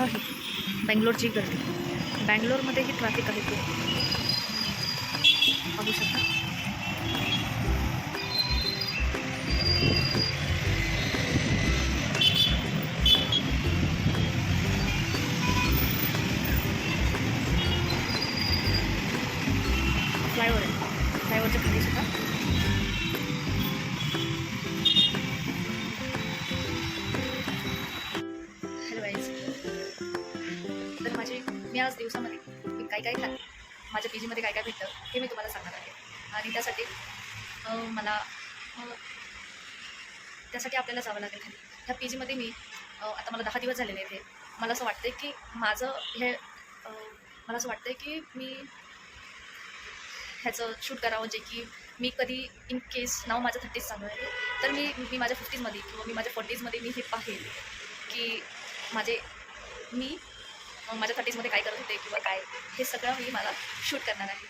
पहा ही बेंगलोरची गर्दी, बँगलोरमध्येही ट्रॅफिक आहे खूप, पाहू शकता. फ्लायओव्हर आहे, फ्लायओव्हरच्या खाली सुद्धा हॅलो गाईज. तर मी आज दिवसामध्ये मी काय काय खाते, माझ्या पीजीमध्ये काय काय भेटतं हे मी तुम्हाला सांगणार आहे. आणि त्यासाठी आपल्याला जावं लागेल खाली. ह्या पीजीमध्ये मी आता मला 10 दिवस झालेले आहेत. मला असं वाटतं की मला असं वाटतं की मी ह्याचं शूट करावं, जे की मी कधी इन केस नाव माझं 30s चालू आहे, तर मी माझ्या 50sमध्ये किंवा मी माझ्या 40sमध्ये मी हे पाहेल की मी माझ्या 30sमध्ये काय करत होते किंवा काय, हे सगळं मला शूट करणार आहे.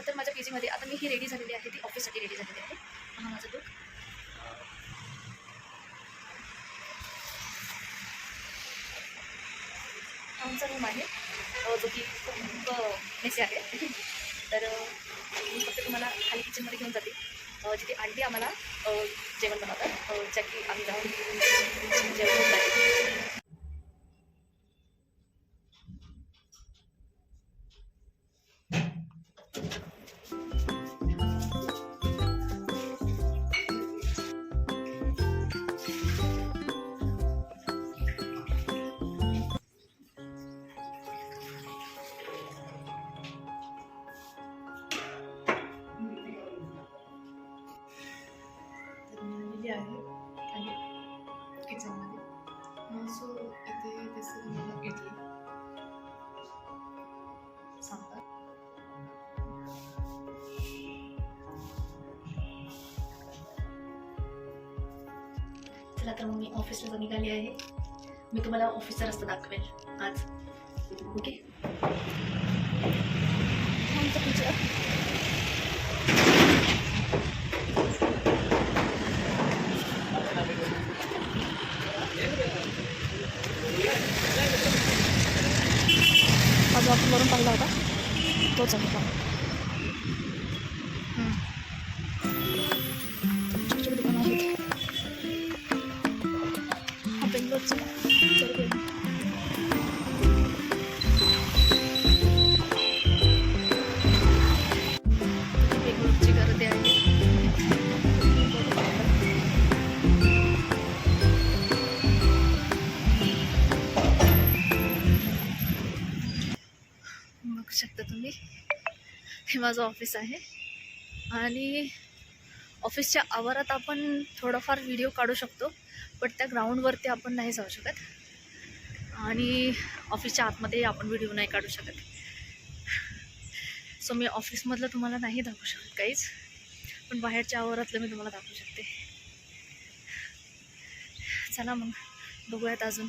तर माझ्या पीजीमध्ये आता मी ही रेडी झालेली आहे, ती ऑफिससाठी रेडी झालेली आहे. हा माझा लुक. आमचा रूम आहे जो की खूप मेसी आहे. तर मी फक्त तुम्हाला खाली किचनमध्ये घेऊन जाते, जिथे आंटी आम्हाला जेवण बनवतात, ज्या की आम्ही जाऊन जेवण जाते. आहे आणि किचनमध्ये सो इथे दिसतं तुम्हाला इडली, सांबार, चला तर मग मी ऑफिसला निघाली आहे. मी तुम्हाला ऑफिसचा रस्ता दाखवेल आज. ओके. माझा आपण वरून पाहिला होता तोच आहे का. छोटे छोटे दुकानं आहेत. हा बेंगलोरचा बेंगलोरची गर्दी आहे. बघू शकता तुम्ही, हे माझं ऑफिस आहे. आणि ऑफिसच्या आवारात आपण थोडाफार व्हिडिओ काढू शकतो, पण त्या ग्राउंडवरती आपण नाही जाऊ शकत. आणि ऑफिसच्या आतमध्ये आपण व्हिडिओ नाही काढू शकत. सो मी ऑफिसमधलं तुम्हाला नाही दाखवू शकत काहीच, पण बाहेरच्या आवारातलं मी तुम्हाला दाखवू शकते. चला मग बघूयात अजून.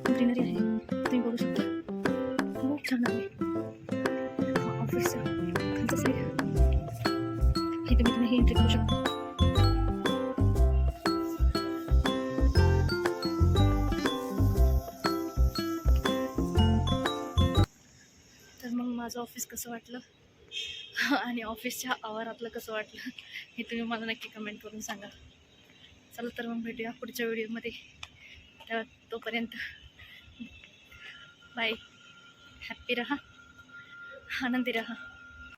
ग्रीनरी आहे, तुम्ही बघू शकता. खूप छान आहे ऑफिसचा खालचा साईड. हे तुम्ही हे एंट्री करू शकता. तर मग माझं ऑफिस कसं वाटलं आणि ऑफिसच्या आवारातलं कसं वाटलं हे तुम्ही मला नक्की कमेंट करून सांगा. चला तर मग भेटूया पुढच्या व्हिडिओमध्ये. तर तोपर्यंत बाय. हॅप्पी रहा, आनंदी रहा.